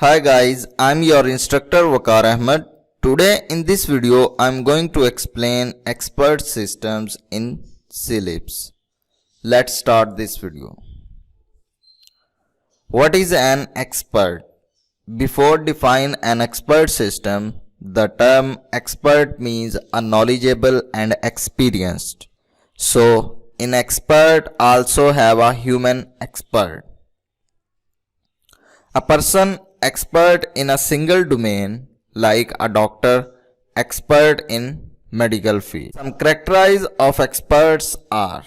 Hi guys, I'm your instructor Waqar Ahmed. Today in this video, I'm going to explain expert systems in Celebs. Let's start this video. What is an expert? Before define an expert system, the term expert means a knowledgeable and experienced. So, in expert also have a human expert. A person expert in a single domain like a doctor expert in medical field. Some characteristics of experts are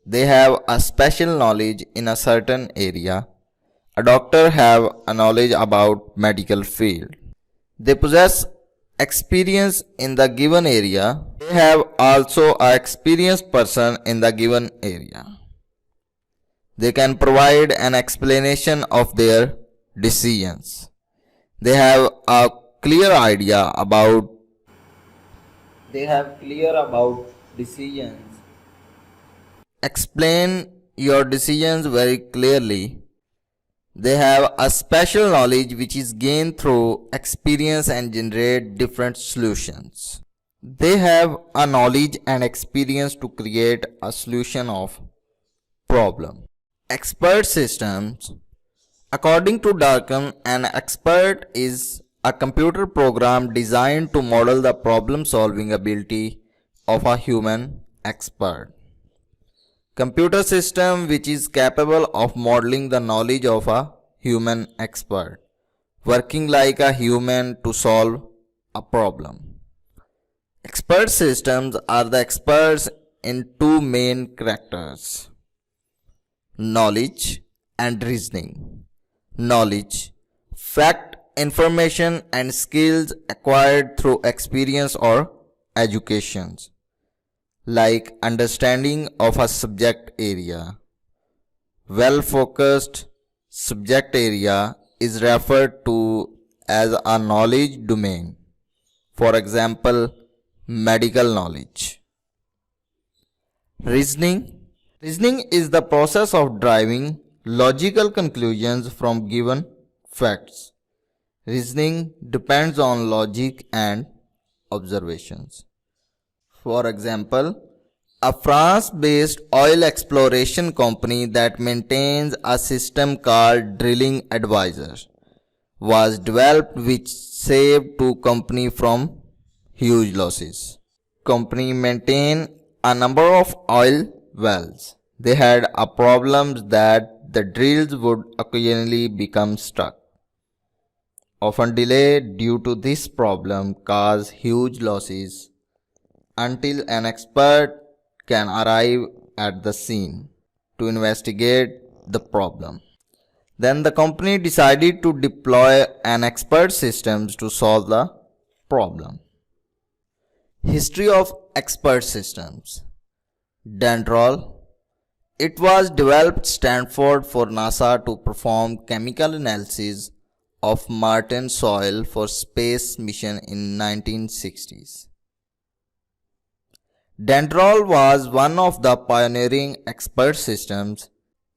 they have a special knowledge in a certain area. A doctor have a knowledge about medical field. They possess experience in the given area. They have also an experienced person in the given area. They can provide an explanation of their decisions. They have a clear idea about decisions. Explain your decisions very clearly. They have a special knowledge which is gained through experience and generate different solutions. They have a knowledge and experience to create a solution of problem. Expert systems. According to Durkheim, an expert is a computer program designed to model the problem-solving ability of a human expert. Computer system which is capable of modeling the knowledge of a human expert, working like a human to solve a problem. Expert systems are the experts in two main characters: knowledge and reasoning. Knowledge, fact, information and skills acquired through experience or education, like understanding of a subject area. Well-focused subject area is referred to as a knowledge domain. For example, medical knowledge. Reasoning. Reasoning is the process of driving logical conclusions from given facts. Reasoning depends on logic and observations. For example, a France-based oil exploration company that maintains a system called Drilling Advisor was developed which saved two companies from huge losses. Company maintain a number of oil wells. They had a problem that the drills would occasionally become stuck. Often delay due to this problem cause huge losses until an expert can arrive at the scene to investigate the problem. Then the company decided to deploy an expert systems to solve the problem. History of expert systems. Dendrol. It was developed Stanford for NASA to perform chemical analysis of Martian soil for space mission in 1960s. Dendrol was one of the pioneering expert systems.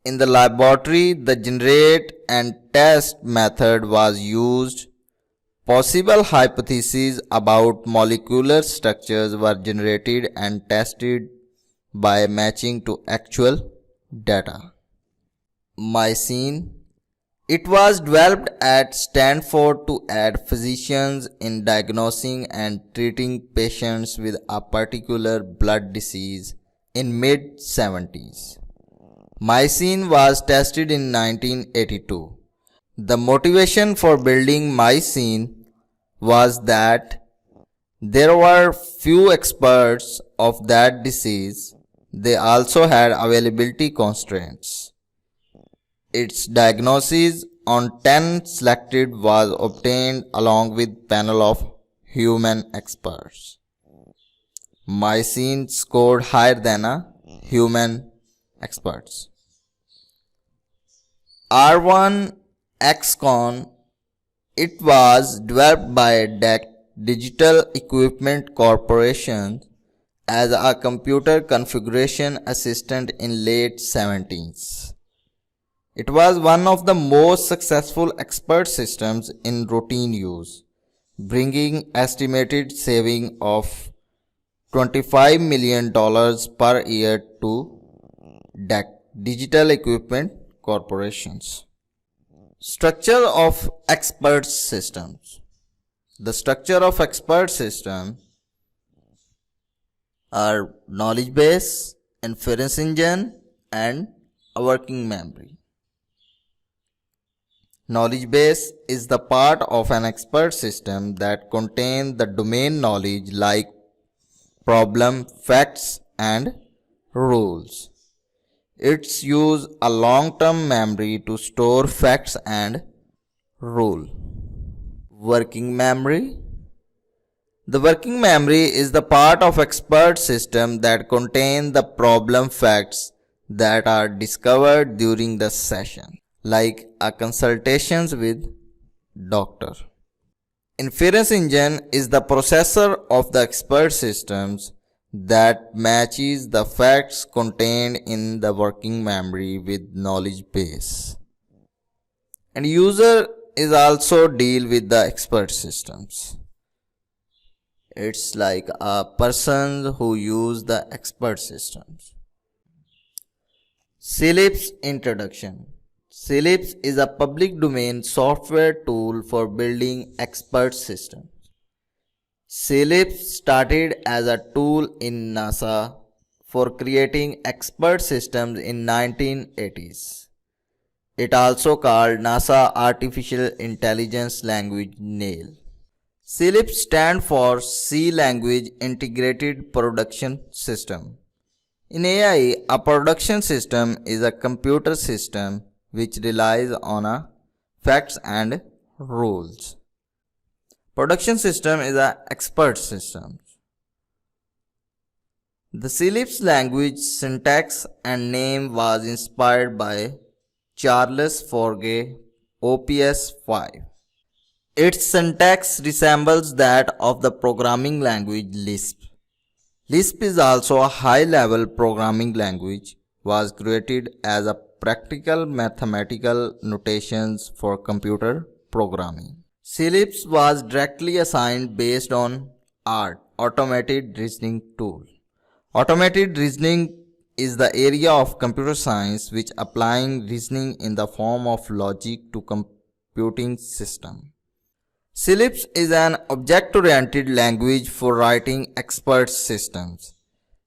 In the laboratory, the generate and test method was used. Possible hypotheses about molecular structures were generated and tested by matching to actual data. Mycin. It was developed at Stanford to aid physicians in diagnosing and treating patients with a particular blood disease in mid-70s. Mycin was tested in 1982. The motivation for building Mycin was that there were few experts of that disease. They also had availability constraints. Its diagnosis on 10 selected was obtained along with panel of human experts. Mycin scored higher than a human experts. R1XCon. It was developed by Digital Equipment Corporation as a computer configuration assistant in late 70s. It was one of the most successful expert systems in routine use, bringing estimated saving of $25 million per year to digital equipment corporations. Structure of expert systems. The structure of expert system are knowledge base, inference engine, and a working memory. Knowledge base is the part of an expert system that contains the domain knowledge like problem, facts, and rules. It's use a long-term memory to store facts and rule. Working memory. The working memory is the part of expert system that contain the problem facts that are discovered during the session, like a consultations with doctor. Inference engine is the processor of the expert systems that matches the facts contained in the working memory with knowledge base. And user is also deal with the expert systems. It's like a person who use the expert systems. Ceilips introduction. Ceilips is a public domain software tool for building expert systems. Ceilips started as a tool in NASA for creating expert systems in 1980s. It also called NASA Artificial Intelligence Language NAIL. Ceilips stands for C Language Integrated Production System. In AI, a production system is a computer system which relies on facts and rules. Production system is an expert system. The Ceilips language syntax and name was inspired by Charles Forge OPS5. Its syntax resembles that of the programming language Lisp. Lisp is also a high-level programming language, was created as a practical mathematical notations for computer programming. Ceilips was directly assigned based on ART, Automated Reasoning Tool. Automated reasoning is the area of computer science which applying reasoning in the form of logic to computing system. Ceilips is an object-oriented language for writing expert systems.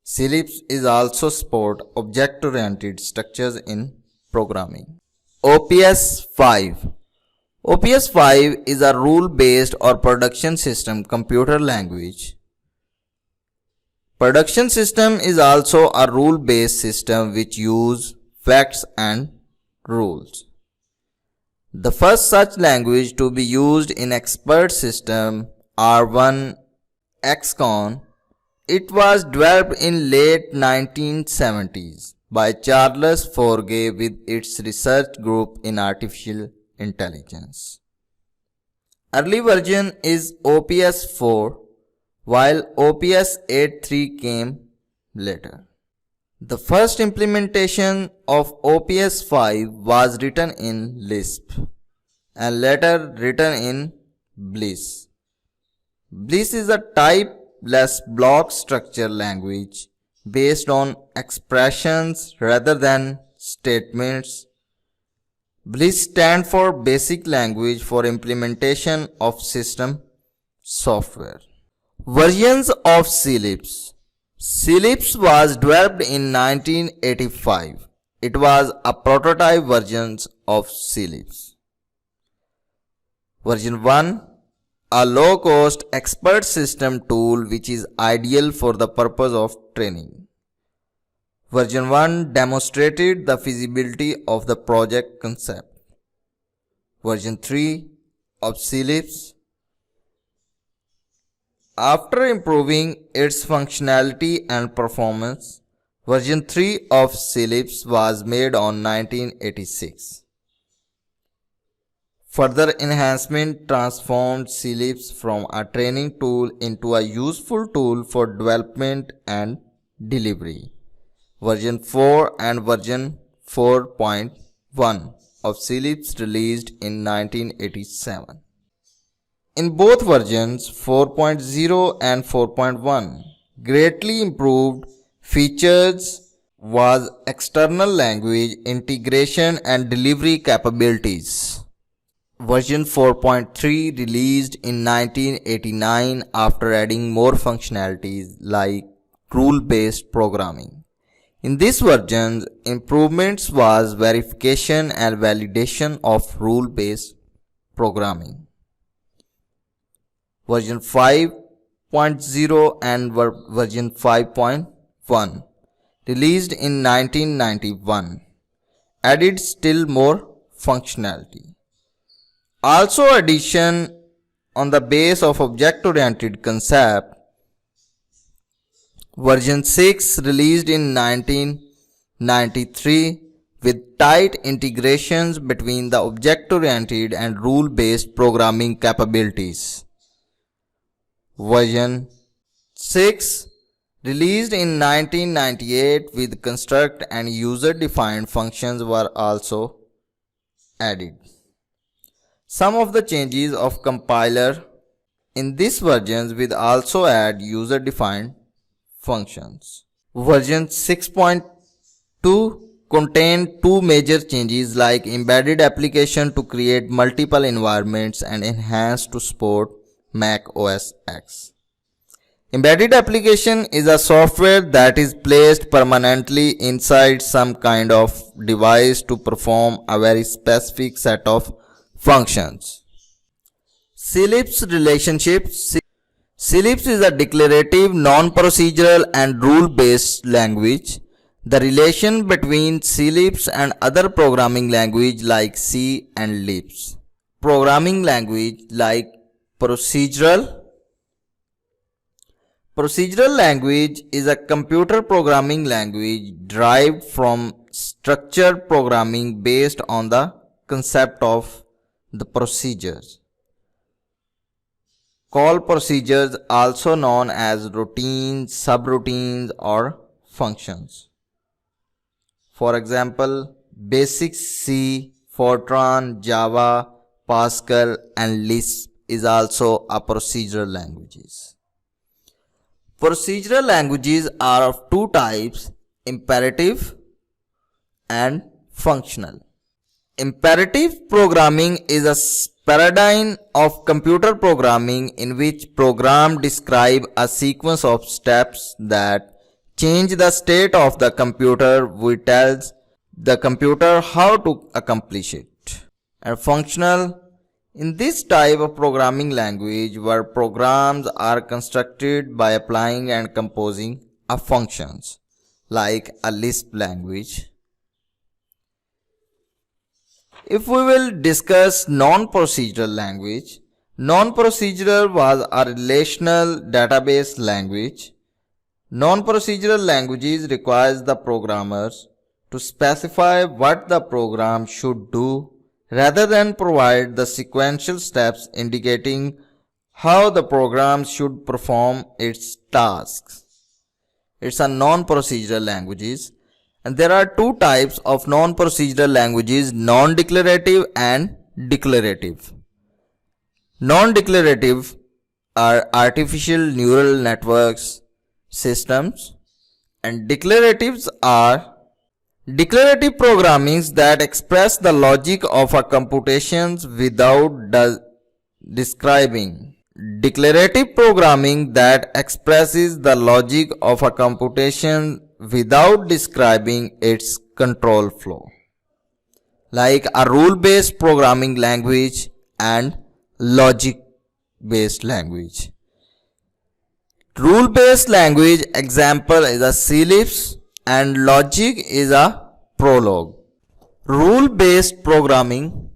Ceilips is also support object-oriented structures in programming. OPS5. OPS5 is a rule-based or production system computer language. Production system is also a rule-based system which use facts and rules. The first such language to be used in expert system R1 XCON. It was developed in late 1970s by Charles Forge with its research group in artificial intelligence. Early version is OPS4 while OPS83 came later. The first implementation of OPS5 was written in Lisp and later written in Bliss. Bliss is a typeless block structure language based on expressions rather than statements. Bliss stands for Basic Language for Implementation of System Software. Versions of Ceilips. Ceilips was developed in 1985. It was a prototype version of Ceilips. Version 1, a low-cost expert system tool which is ideal for the purpose of training. Version 1 demonstrated the feasibility of the project concept. Version 3 of Ceilips. After improving its functionality and performance, version 3 of Ceilips was made on 1986. Further enhancement transformed Ceilips from a training tool into a useful tool for development and delivery. Version 4 and version 4.1 of CLIPS released in 1987. In both versions 4.0 and 4.1, greatly improved features was external language integration and delivery capabilities. Version 4.3 released in 1989 after adding more functionalities like rule-based programming. In this version, improvements was verification and validation of rule-based programming. Version 5.0 and version 5.1 released in 1991 added still more functionality. Also addition on the base of object-oriented concept. Version 6 released in 1993 with tight integrations between the object-oriented and rule-based programming capabilities. Version 6 released in 1998 with construct and user-defined functions were also added. Some of the changes of compiler in this version will also add user-defined functions. Version 6.2 contained two major changes like embedded application to create multiple environments and enhanced to support Mac OS X. Embedded application is a software that is placed permanently inside some kind of device to perform a very specific set of functions. CLIPS relationship. CLIPS is a declarative, non-procedural and rule-based language. The relation between CLIPS and other programming language like C and Lisp. Programming language like procedural language is a computer programming language derived from structured programming based on the concept of the procedures. Call procedures also known as routines, subroutines or functions. For example, Basic C, Fortran, Java, Pascal and Lisp is also a procedural languages. Procedural languages are of two types, imperative and functional. Imperative programming is a paradigm of computer programming in which program describe a sequence of steps that change the state of the computer which tells the computer how to accomplish it. And functional, in this type of programming language where programs are constructed by applying and composing a functions like a Lisp language. If we will discuss non-procedural language, non-procedural was a relational database language. Non-procedural languages requires the programmers to specify what the program should do rather than provide the sequential steps indicating how the program should perform its tasks. It's a non-procedural languages. And there are two types of non-procedural languages, non-declarative and declarative. Non-declarative are artificial neural networks systems and declaratives are declarative programmings that express the logic of a computations without describing. Declarative programming that expresses the logic of a computation without describing its control flow, like a rule-based programming language and logic-based language. Rule-based language example is a CLIPS and logic is a Prolog. Rule-based programming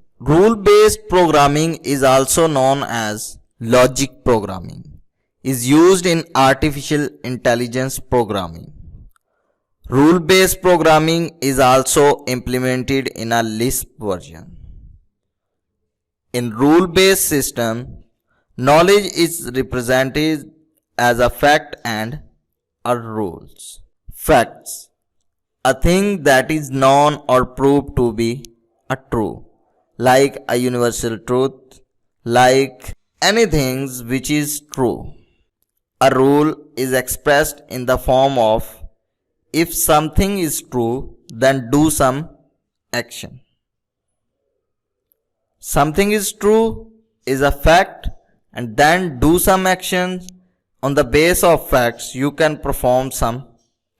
is also known as logic programming, is used in artificial intelligence programming. Rule-based programming is also implemented in a Lisp version. In rule-based system, knowledge is represented as a fact and a rules. Facts: a thing that is known or proved to be a true, like a universal truth, like anything which is true. A rule is expressed in the form of if something is true, then do some action. Something is true is a fact, and then do some actions. On the base of facts, you can perform some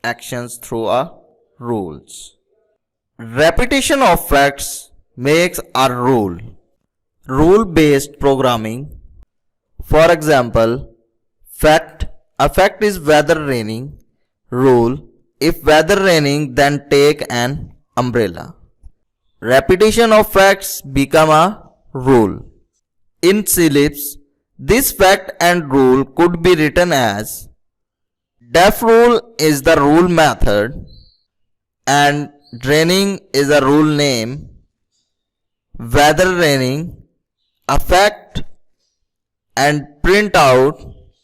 actions through a rules. Repetition of facts makes a rule. Rule-based programming. For example, a fact is weather raining. Rule, if weather raining, then take an umbrella. Repetition of facts become a rule. In syllabus, this fact and rule could be written as def rule is the rule method and raining is a rule name. Weather raining, a fact, and print out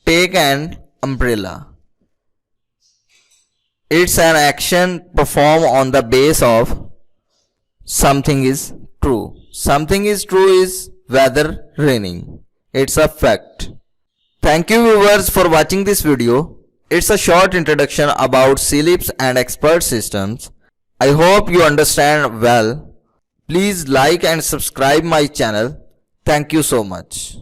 take an umbrella. It's an action performed on the base of something is true. Something is true is weather raining. It's a fact. Thank you viewers for watching this video. It's a short introduction about syllabus and expert systems. I hope you understand well. Please like and subscribe my channel. Thank you so much.